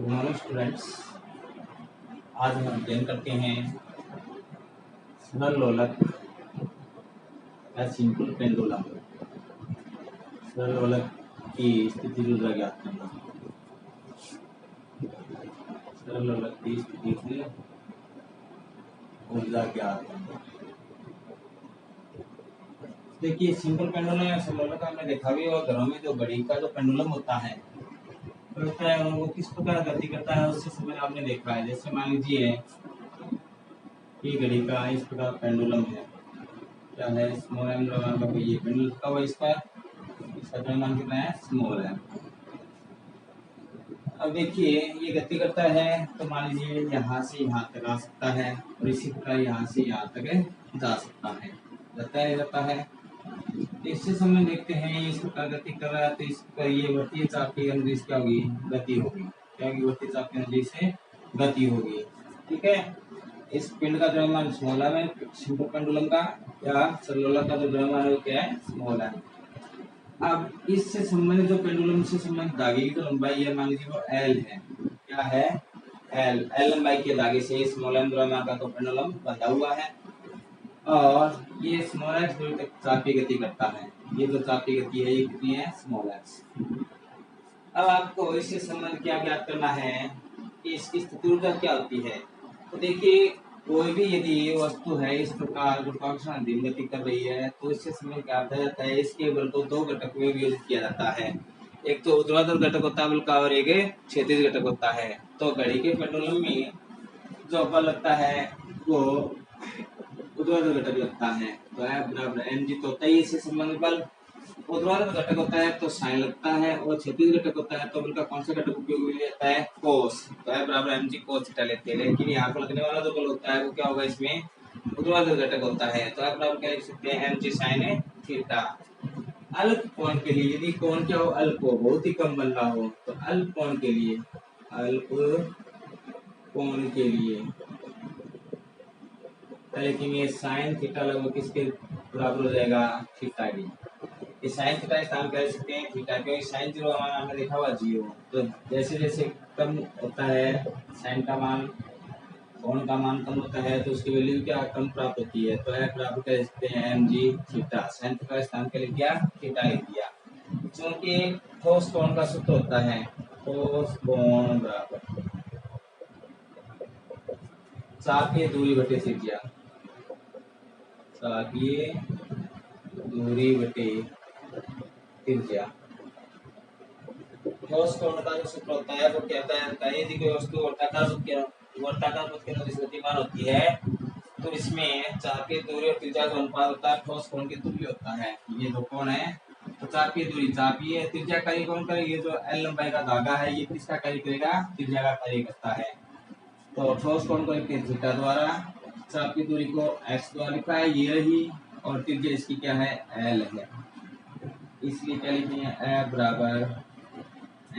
Good morning students. आज हम अध्ययन करते हैं सरल लोलक या सिंपल पेंडुलम। सरल लोलक की स्थिति ऊर्जा ज्ञात करना। सरल लोलक की स्थिति से ऊर्जा ज्ञात करना। देखिए, सिंपल पेंडुलम या सरल लोलक आपने देखा भी, और घरों में जो घड़ी का जो पेंडुलम होता है वो किस प्रकार गति करता है उससे समय आपने देखा है। जैसे मान लीजिए ये घड़ी का इस प्रकार पेंडुलम है, क्या है, स्मॉल एम द्रव्यमान का ये पेंडुलम का हुआ, इसका द्रव्यमान कितना है, स्मॉल एम। अब देखिए ये गति करता है तो मान लीजिए यहाँ से यहाँ तक आ सकता है और इसी प्रकार यहाँ से यहाँ तक जा सकता है, जाता है। इससे समय देखते हैं इस प्रकार गति कर रहा है तो इसका ये वर्तीय चाप की अनुदिश क्या होगी, गति होगी। क्या होगी, वर्तीय चाप की अनुदिश से गति होगी। ठीक है, इस पिंड का द्रव्यमान स्मॉल एम है, सिंपल पेंडुलम का या सरल लोलक का जो द्रव्यमान है वो क्या है, स्मॉल एम। अब इससे संबंधित जो पेंडुलम से संबंधित धागे की जो लंबाई है मान लीजिए वो एल है। क्या है, एल लंबाई के धागे से स्मॉल एम द्रव्यमान का तो पेंडुलम बंधा हुआ है और ये स्मॉल एक्स दूरी तक चाप की गति करता है। ये जो चाप की गति है ये कितनी है, स्मॉल एक्स। अब आपको इससे संबंध क्या ज्ञात करना है कि इसकी स्थिति ऊर्जा क्या होती है। तो देखिए कोई भी यदि वस्तु है इस प्रकार गुरुत्वाकर्षण अधीन गति कर रही है तो इससे संबंध क्या आता जाता है, इसके बल को दो घटक में विभाजित किया जाता है। एक तो ऊर्ध्वाधर घटक होता है बल का और एक क्षैतिज घटक होता है। तो घड़ी के पेंडुलम में जो बल लगता है वो ऊर्ध्वाधर घटक लगता है तो F बराबर mg। तो होता है इससे संबंधित बल। ऊर्ध्वाधर घटक होता है तो साइन लगता है और क्षैतिज घटक होता है तो बल का कौन सा घटक उपयोग में लिया जाता है, कोस। तो F बराबर mg कोस थीटा लेते हैं, लेकिन यहाँ पर लगने वाला जो बल होता है वो क्या होगा, इसमें ऊर्ध्वाधर घटक होता है तो F बराबर क्या लिख सकते हैं, mg साइन थीटा। अल्प कोण के लिए यदि कोण क्या हो, अल्प हो, बहुत ही कम बन रहा हो तो अल्प कोण के लिए लेकिन ये साइन थीटा लगभग किसके बराबर हो जाएगा, थीटा डी। ये साइन थीटा स्थान कह सकते हैं थीटा, क्योंकि साइन जीरो मान आपने देखा हुआ जीरो। तो जैसे जैसे कम होता है साइन का मान, कोण का मान कम होता है तो उसकी वैल्यू क्या कम प्राप्त होती है। तो F बराबर कह सकते हैं mg थीटा। साइन थीटा स्थान के लिए क्या, थीटा लिख दिया। क्योंकि ठोस कोण का सूत्र होता है ठोस कोण बराबर चापीय दूरी बटे त्रिज्या, चापीय दूरी बटे त्रिज्या। ठोस कोण का जो सूत्र होता है वो क्या होता है, यदि कोई वस्तु वर्ताकार पथ के अनुदिश गतिमान होती है तो इसमें चापीय दूरी और त्रिज्या का अनुपात होता है ठोस कोण के तुल्य होता है। ये दो कोण है तो चापीय दूरी, चापीय त्रिज्या कार्य कौन करेगी, जो एल लंबाई का धागा है ये किसका कार्य करेगा, त्रिज्या का कार्य करता है। तो ठोस कोण को लिखते हैं थीटा द्वारा, चापीय दूरी को x द्वारा लिखा है ये रही, और त्रिज्या इसकी क्या है, l है। इसलिए क्या लिखेंगे, F बराबर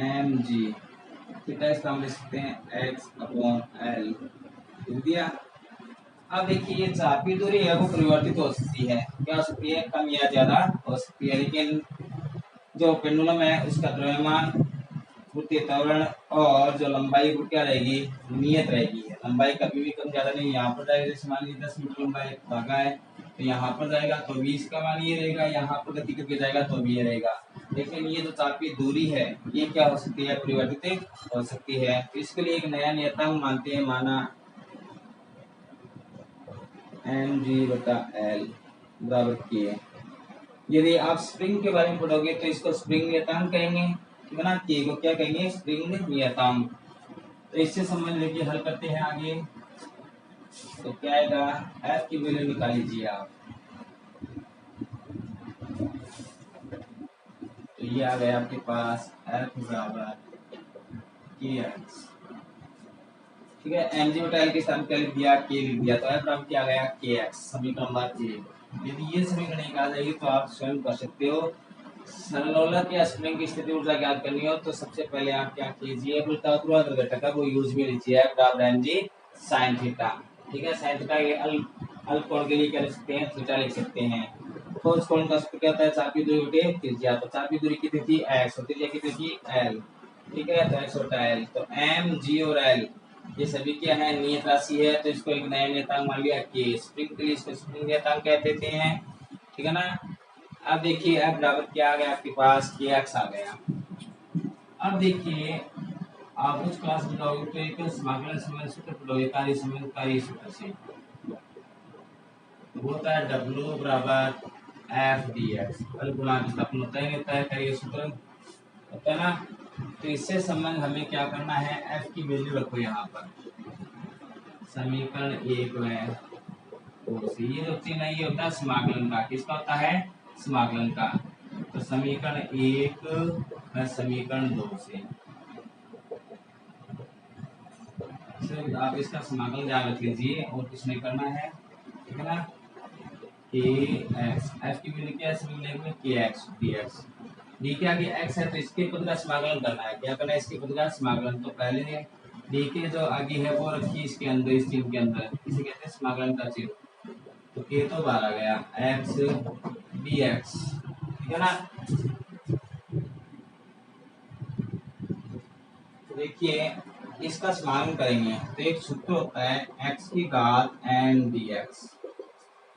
mg थीटा इसका हम लिख सकते हैं x/l लिख दिया। अब देखिए ये चापीय दूरी है वो परिवर्तित हो सकती है, क्या हो सकती है, कम या ज्यादा हो सकती है। लेकिन जो पेंडुलम है उसका द्रव्यमान, वृत्तीय त्वरण और जो लंबाई वो क्या रहेगी, नियत रहेगी। लंबाई कभी भी कम ज्यादा नहीं, यहाँ पर जाएगा जैसे मान लीजिए 10 मीटर लंबाई धागा है तो यहाँ पर जाएगा तो 20 का मान ये रहेगा, यहाँ पर गति करके जाएगा तो भी ये रहेगा। लेकिन ये जो चापीय दूरी है ये क्या हो सकती है, परिवर्तित हो सकती है। तो इसके लिए एक नया नियतांक मानते हैं, माना mg/l बराबर k। यदि आप स्प्रिंग के बारे में पढ़ोगे तो इसको स्प्रिंग नियतांक कहेंगे, बना के को क्या कहेंगे, स्प्रिंग नियतांक। तो इससे संबंध लेके हल करते हैं आगे। तो क्या आएगा, F की वैल्यू निकाल लीजिए आप। तो ये आ गया आपके पास F बराबर kx। ठीक है, mg/l के स्थान पर लिख दिया, k लिख दिया, तो F बराबर क्या आ गया, kx। समीकरण नंबर 1। यदि ये समीकरण एक आ जाएगी तो आप स्वयं कर सकते हो। सरल लोलक या स्प्रिंग की स्थिति ऊर्जा ज्ञात करनी हो तो सबसे पहले आप क्या कीजिए, ऊर्ध्वाधर घटक वो यूज में लीजिए, F बराबर mg sin थीटा। ठीक है, sin थीटा ये अल्प कोण के लिए क्या लिख सकते हैं, थीटा लिख सकते हैं। ठोस कोण का सूत्र क्या होता है, चापीय दूरी बटे त्रिज्या। तो चापीय दूरी कितनी थी, x, और त्रिज्या कितनी थी, l। ठीक है, तो एक्स बटा एल, तो एम जी और एल ये सभी क्या है, नियत राशि है, तो इसको एक नया नियतांक मान लिया के। स्प्रिंग के लिए इसको स्प्रिंग नियतांक कह देते हैं, ठीक है ना। अब देखिए एफ बराबर क्या आ गया आपके पास, के एक्स आ गया। अब देखिए आप उस क्लास में जाओगे तो एक समाकलन संबंध सूत्र पढ़ोगे, कार्य संबंध कार्य सूत्र से, वो होता है डब्ल्यू बराबर एफ डी एक्स, बल गुणा विस्थापन होता ही होता है, कार्य सूत्र होता है ना। तो इससे संबंध हमें क्या करना है, एफ की वैल्यू रखो यहाँ पर समीकरण एक में, तो ये जो चिन्ह है ये होता है समाकलन का, किसका होता है, समाकलन का। तो समीकरण एक में समीकरण दो से आप इसका समाकलन याद रख लीजिए और कुछ नहीं करना है, ठीक है ना। के एक्स, एफ की वैल्यू क्या है, समीकरण में के एक्स डी एक्स, डी के आगे एक्स है तो इसके पद का समाकलन करना है, क्या करना है, इसके पद का समाकलन। तो पहले डी के जो आगे है वो रखिए इसके अंदर, इस चिन्ह के अंदर, इसे कहते हैं समाकलन का चिन्ह। तो के तो बाहर आ गया, एक्स डी एक्स, ठीक है ना। तो देखिए इसका समाकलन करेंगे तो एक सूत्र होता है एक्स की घात एन डी एक्स,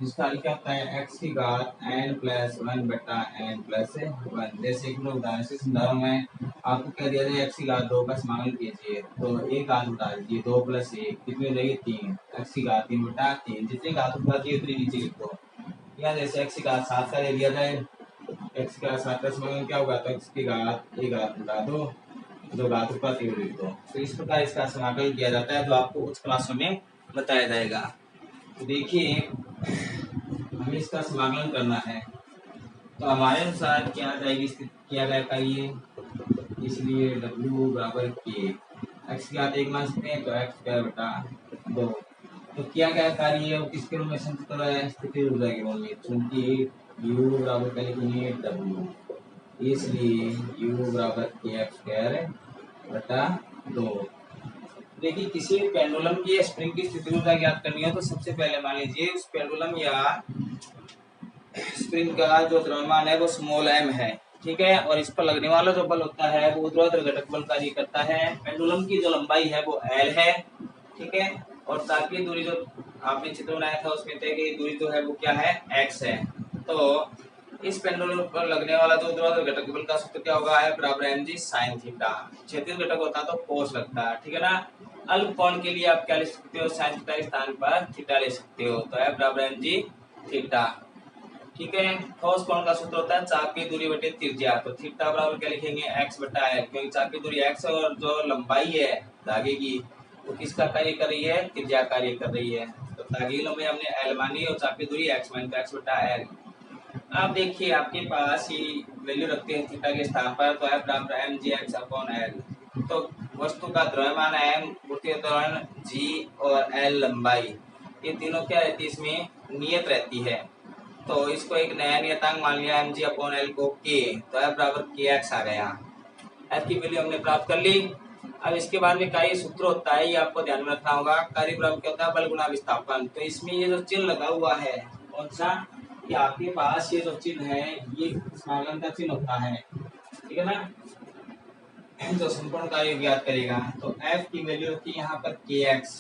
जिसका क्या होता है एक्स की घात एन प्लस वन बटा एन प्लस वन। जैसे एक उदाहरण से समझा मैं, आपको कह दिया जाए एक्स की घात दो का समाकलन कीजिए, तो एक घात उठा दीजिए, दो प्लस एक कितनी हो जाएगी, तीन। एक्स की घात तीन बटा तीन, जितनी घात उठाती है उतनी नीचे लिख दो। या जैसे एक्स की घात सात का ले लिया जाए, एक्स का सात का समाकलन क्या होगा, तो एक्स की घात एक घात उठा दो, दो घात उठाती हुई लिख दो। तो इस प्रकार इसका समाकलन किया जाता है, जो आपको उच्च क्लासों में बताया जाएगा। तो देखिए हमें इसका समाकलन करना है, तो हमारे अनुसार क्या जाएगी, किया गया कार्य, इसलिए W बराबर के, एक्स की घात एक मान सकते हैं तो एक्स स्क्वायर बटा दो। तो किया गया कार्य वो किसके रूप में संचित हो रहा है, स्थिति ऊर्जा के रूप में, क्योंकि U बराबर क्या लिखेंगे W, इसलिए U बराबर के एक्स स्क्वायर बटा दो। देखिए किसी पेंडुलम की स्प्रिंग की स्थिति ऊर्जा ज्ञात करनी है तो सबसे पहले मान लीजिए उस पेंडुलम या स्प्रिंग का जो द्रव्यमान है वो स्मॉल m है, ठीक है, और इस पर लगने वाला जो बल होता है वो ऊर्ध्वाधर घटक बल कार्य करता है। पेंडुलम की जो लंबाई है वो l है, ठीक है, और ताकि दूरी जो आपने चित्र बनाया था उसमें तय की दूरी जो है वो क्या है, x है। तो इस पेंडुलम पर लगने वाला जो ऊर्ध्वाधर घटक बल का सूत्र क्या होगा, F बराबर mg sin थीटा। क्षैतिज घटक होता तो cos लगता है, ठीक है ना। अल्प कोण के लिए आप क्या ले सकते हो, sin थीटा के स्थान पर थीटा ले सकते हो, तो F बराबर mg थीटा, ठीक है। ठोस कोण का सूत्र होता है चाप की दूरी बटे त्रिज्या, तो थीटा बराबर क्या लिखेंगे, x बटा l, क्योंकि चाप की दूरी x है और जो लंबाई है धागे की वो किसका कार्य कर रही है, त्रिज्या कार्य कर रही है। तो धागे की लंबाई हमने l मानी और चाप की दूरी x मानी, तो x बटा l। अब देखिए आपके पास ये वैल्यू रखते हैं थीटा के स्थान पर, तो f बराबर mg x अपॉन l। तो वस्तु का द्रव्यमान m, वृत्तीय त्वरण g और l लंबाई, ये तीनों क्या रहती है, इसमें नियत रहती है। तो इसको एक नया नियतांक मान लिया mg अपॉन l को k, तो f बराबर kx आ गया। f की वैल्यू हमने प्राप्त कर ली। अब इसके बाद में कार्य सूत्र होता है, ये आपको ध्यान में रखना होगा, कार्य बराबर क्या होता है, बल गुणा विस्थापन। तो इसमें ये जो चिन्ह लगा हुआ है कौन सा, कि आपके पास ये जो चिन्ह है ये समाकलन का चिन्ह होता है, ठीक है ना, जो संपूर्ण कार्य ज्ञात करेगा। तो f की वैल्यू होती है यहाँ पर kx,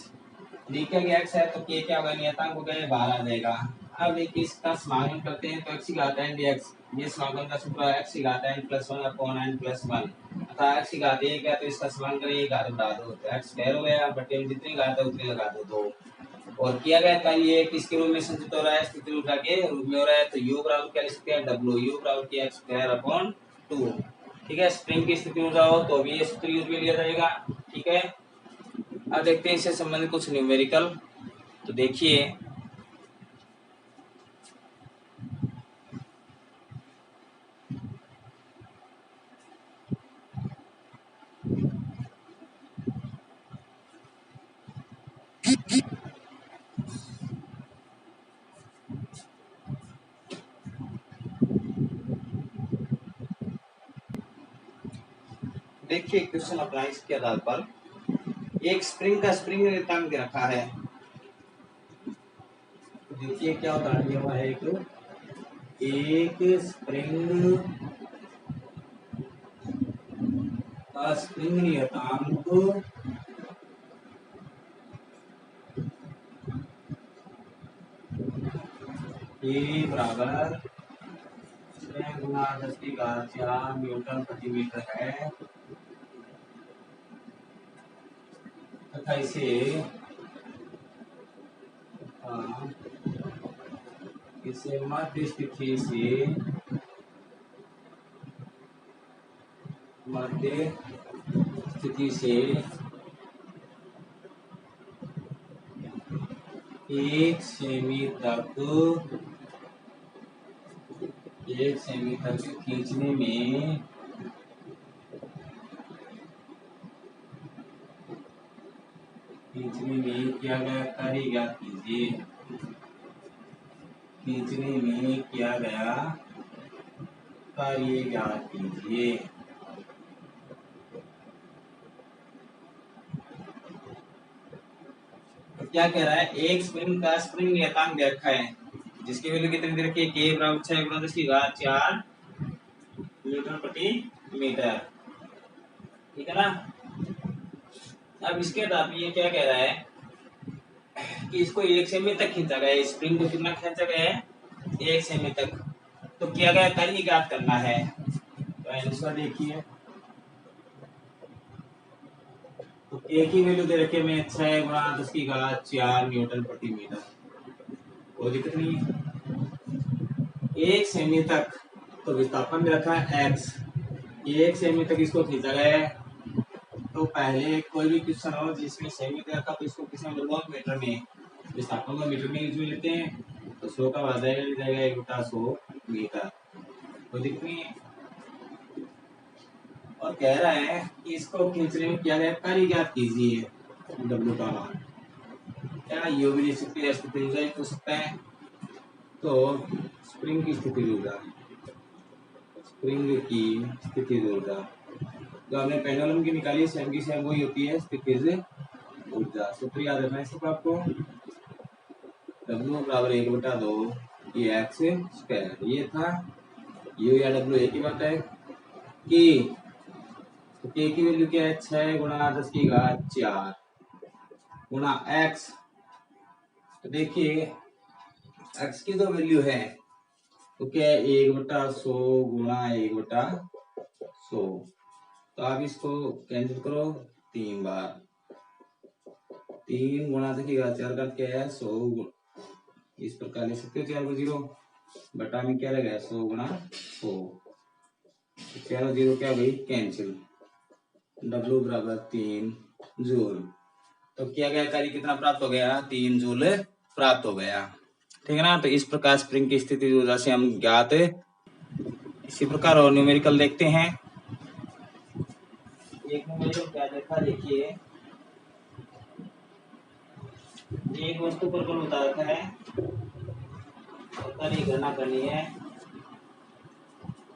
लिखा गया x है तो k क्या होगा, नियतांक हो गया बाहर आ जाएगा। अब देखिए इसका समाकलन करते हैं, तो x की घात n dx, ये समाकलन का सूत्र है x की घात n plus one upon n plus one, अतः x की घात एक है तो इसका समाकलन करें, ये घात बढ़ा दो तो x स्क्वायर हो गया, बटे में जितनी घात है उतनी लगा दो दो। और किया गया कार्य किसके रूप में संचित हो रहा है, स्थिति ऊर्जा के रूप में हो रहा है, तो u बराबर क्या लिख सकते हैं, w, u बराबर के x स्क्वायर अपॉन 2, ठीक है। स्प्रिंग की स्थिति ऊर्जा हो तो भी ये सूत्र यूज में लिया जाएगा, ठीक है। अब देखते हैं इससे संबंधित कुछ न्यूमेरिकल। तो देखिए देखिए क्वेश्चन अपना इसके आधार पर, एक स्प्रिंग का स्प्रिंग नियतांक रखा है। देखिए क्या उदाहरण दिया हुआ है, एक स्प्रिंग का स्प्रिंग नियतांक ए बराबर 6 गुना 10⁴ न्यूटन प्रति मीटर है तथा इसे मध्य स्थिति से 1 सेमी तक खींचने में किया गया कार्य ज्ञात कीजिए। खींचने में किया गया कार्य ज्ञात कीजिए। तो क्या कह रहा है, एक स्प्रिंग का स्प्रिंग नियतांक दे रखा है जिसकी वैल्यू कितनी दे रखी है, के बराबर 6 गुना 10⁴ न्यूटन प्रति मीटर। ठीक है ना। अब इसके बाद ये क्या कह रहा है कि इसको 1 सेमी तक खींचा गया है, स्प्रिंग को कितना खींचा गया है, 1 सेमी तक। तो किया गया कार्य ज्ञात करना है। तो आंसर देखिए, तो ए की वैल्यू दे रखे में 6 गुना 10⁴ न्यूटन प्रति मीटर। कोई दिक्कत नहीं है। 1 सेमी तक तो विस्थापन दे रखा है x, 1 सेमी तक इसको खींचा गया है। तो पहले कोई भी क्वेश्चन हो जिसमें सेमी दे रखा तो इसको किसी मीटर में, विस्थापन को मीटर में यूज में लेते हैं। तो 100 का वादा जाएगा 1/100 मीटर। कोई दिक्कत नहीं है। और कह रहा है कि इसको खींचने में किया गया कार्य ज्ञात कीजिए, W का मान क्या यू भी स्थिति स्थिति हो सकता है। तो स्प्रिंग की स्थिति ऊर्जा, जो हमने पेंडुलम की निकाली सेम की सेम वही होती है स्थितिज ऊर्जा। सूत्र याद रखना है सिर्फ आपको, W बराबर 1/2 ये x²। ये था U या W एक ही बात है कि तो k की वैल्यू क्या है, 6 गुना 10⁴ गुना x। तो देखिए x की जो वैल्यू है तो क्या है 1/100 गुना 1/100। तो आप इसको कैंसिल करो 3 बार। 3 गुना 10⁴ का क्या है 100। इस प्रकार लिख सकते हो 4 को 0 बटा में क्या रहेगा 100 गुना 100। 4 0 क्या भाई कैंसिल। W बराबर 3 जूल। तो किया गया कार्य कितना प्राप्त हो गया, 3 जूल प्राप्त हो गया। ठीक है ना। तो इस प्रकार स्प्रिंग की स्थिति ऊर्जा से हम ज्ञात। इसी प्रकार और न्यूमेरिकल देखते हैं। एक न्यूमेरिकल क्या देखा, देखिए एक वस्तु पर बल बता रखा है और कार्य गणना करनी है।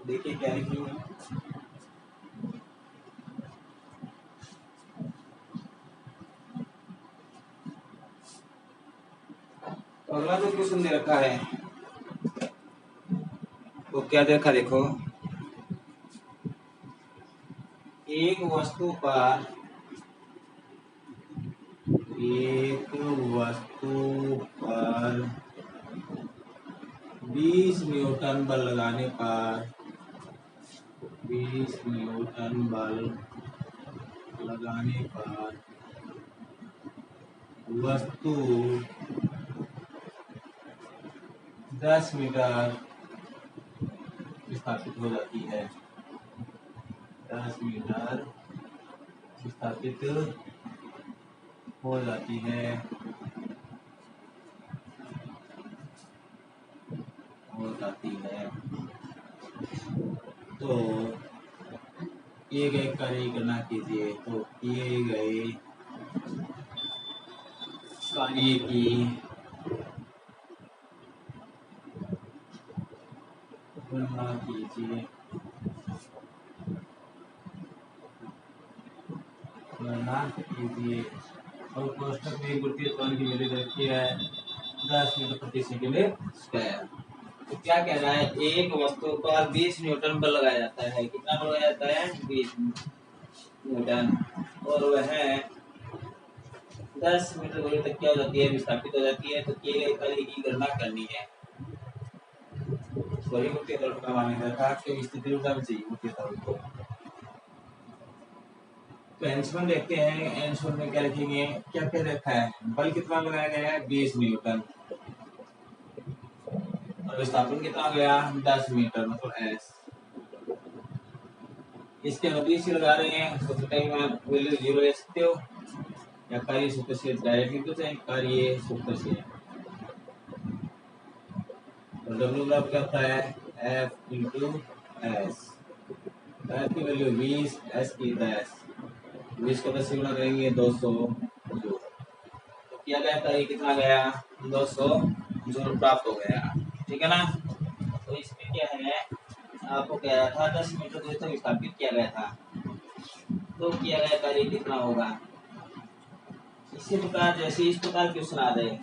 देखिए क्या लिखी है, तो अगला जो क्वेश्चन दे रखा है वो क्या देखा, देखो एक वस्तु पर 20 न्यूटन बल लगाने पर 20 न्यूटन बल लगाने पर वस्तु 10 मीटर विस्थापित हो जाती है। 10 मीटर विस्थापित हो जाती है। तो किए गए कार्य की गणना कीजिए। तो किए गए कार्य की गणना कीजिए। और कोष्टक में गुरुत्वीय त्वरण की वैल्यू रखी है 10 मीटर प्रति सेकंड स्क्वायर। तो क्या कह रहा है, एक वस्तु पर 20 न्यूटन बल लगाया जाता है। कितना बल लगाया जाता है, 20। न्यूटन, और वह 10 मीटर दूरी तक क्या हो जाती है, विस्थापित हो जाती है। तो के कार्य की गणना करनी है। वही मुख्य तौर पर मान्य था कि स्थिति ऊर्जा भी चाहिए मुख्य तौर पर। तो एंसर देखते हैं, एंसर में क्या लिखेंगे, क्या क्या रखा है, बल कितना लगाया गया है 20 न्यूटन, और विस्थापन कितना गया 10 मीटर मतलब एस। इसके अनुदिश से लगा रहे हैं तो टाइम आप वैल्यू 0 ले सकते हो, या कार्य सूत्र से डायरेक्ट लिख दो, कार्य सूत्र से। तो डब्ल्यू बराबर क्या होता है, एफ इंटू एस। एफ की वैल्यू 20, एस की 10, 20 को 10 से गुणा करेंगे 200 जूल। तो किया गया कार्य कितना गया 200 जूल प्राप्त हो गया, ठीक है ना। तो इसमें क्या है, आपको कह रहा था 10 मीटर दूर तक विस्थापित किया गया था, तो किया गया कार्य कितना होगा। इसी प्रकार जैसे इस प्रकार क्वेश्चन आ जाए,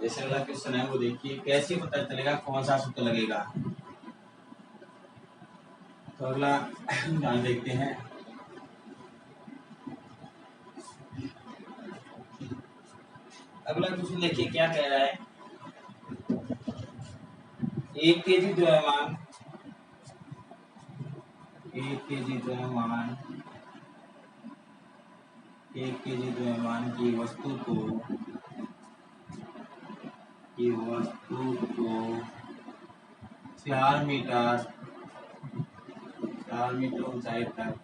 जैसे अगला क्वेश्चन है वो देखिए, कैसे पता चलेगा कौन सा सूत्र लगेगा। तो अगला ध्यान देखते हैं। अगला क्वेश्चन देखिए क्या कह रहा है, 1 केजी द्रव्यमान, 1 केजी द्रव्यमान, 1 केजी द्रव्यमान की वस्तु को 4 मीटर, 4 मीटर ऊंचाई तक,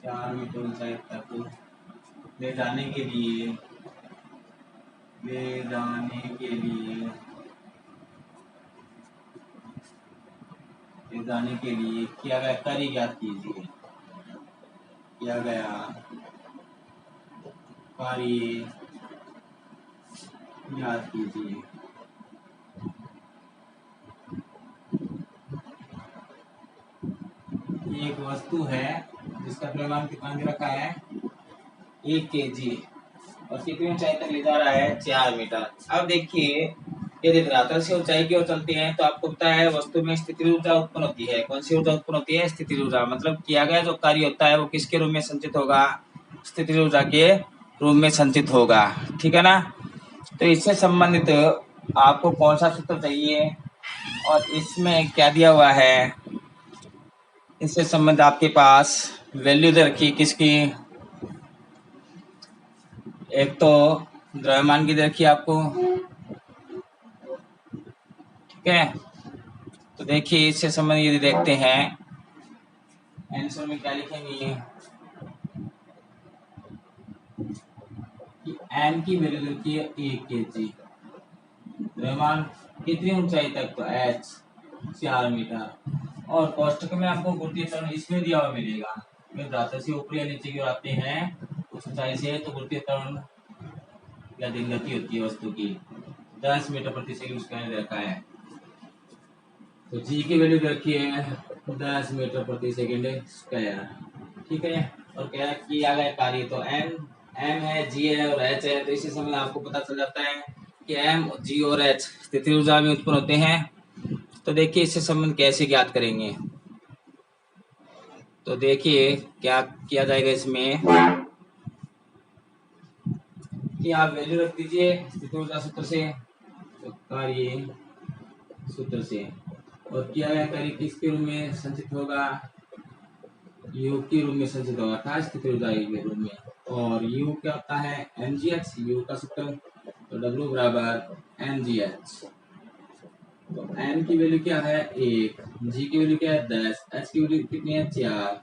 4 मीटर ऊंचाई तक ले जाने के लिए, ले जाने के लिए, ले जाने के लिए किया गया कार्य ज्ञात कीजिए। किया गया कार्य ज्ञात कीजिए। एक वस्तु है जिसका द्रव्यमान कितना दे रखा है 1 केजी, और कितनी ऊंचाई तक ले जा रहा है 4 मीटर। अब देखिए यदि धरातल से ऊंचाई की ओर चलते हैं तो आपको पता है वस्तु में स्थितिज ऊर्जा उत्पन्न होती है। कौन सी ऊर्जा उत्पन्न होती है, स्थितिज ऊर्जा। मतलब किया गया जो कार्य होता है वो किसके रूप में संचित होगा, स्थितिज ऊर्जा के रूप में संचित होगा, ठीक है ना। तो इससे संबंधित आपको कौन सा सूत्र चाहिए और इसमें क्या दिया हुआ है, इससे संबंधित आपके पास वैल्यू दे रखी किसकी, एक तो द्रव्यमान की दे रखी आपको, ठीक है। तो देखिए इससे संबंधित यदि देखते हैं आंसर में क्या लिखेंगे कि एम की वैल्यू देखी है 1 केजी, द्रव्यमान कितनी ऊंचाई तक, तो एच 4 मीटर, और कोष्ठक में आपको गुरुत्वीय त्वरण इसमें दिया हुआ मिलेगा। धरातल से ऊपरी या नीचे की ओर आते हैं उस ऊंचाई से तो गुरुत्वीय त्वरण या गति होती है वस्तु की 10 मीटर प्रति सेकंड स्क्वायर रखा है। तो जी की वैल्यू रखी है 10 मीटर प्रति सेकंड स्क्वायर, ठीक है। और क्या किया गया कार्य, तो एम है, जी है और एच है। तो इसी समय आपको पता चल जाता है कि एम, जी और एच स्थितिज ऊर्जा में उत्पन्न होते हैं। तो देखिए इससे संबंध कैसे ज्ञात करेंगे, तो देखिए क्या किया जाएगा इसमें कि आप वैल्यू रख दीजिए स्थितिज ऊर्जा सूत्र से, तो कार्य सूत्र से, और किया गया कार्य किसके रूप में संचित होगा, यू के रूप में संचित होगा, अर्थात स्थितिज ऊर्जा के रूप में। और यू क्या होता है mgh, यू का सूत्र, तो W बराबर mgh। तो m की वैल्यू क्या है 1, g की वैल्यू क्या है 10, h की वैल्यू कितनी है 4।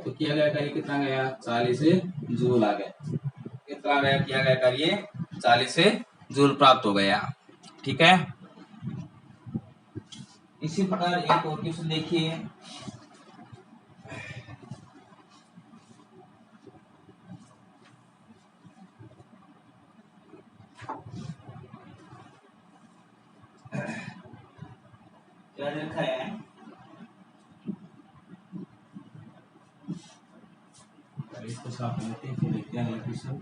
तो किया गया कार्य कितना गया 40 जूल आ गया, कितना गया किया गया कार्य 40 जूल प्राप्त हो गया, ठीक है। इसी प्रकार एक और क्वेश्चन देखिए, क्या लिखा है, इसको साफ करते हैं फिर देखते हैं अगला क्वेश्चन।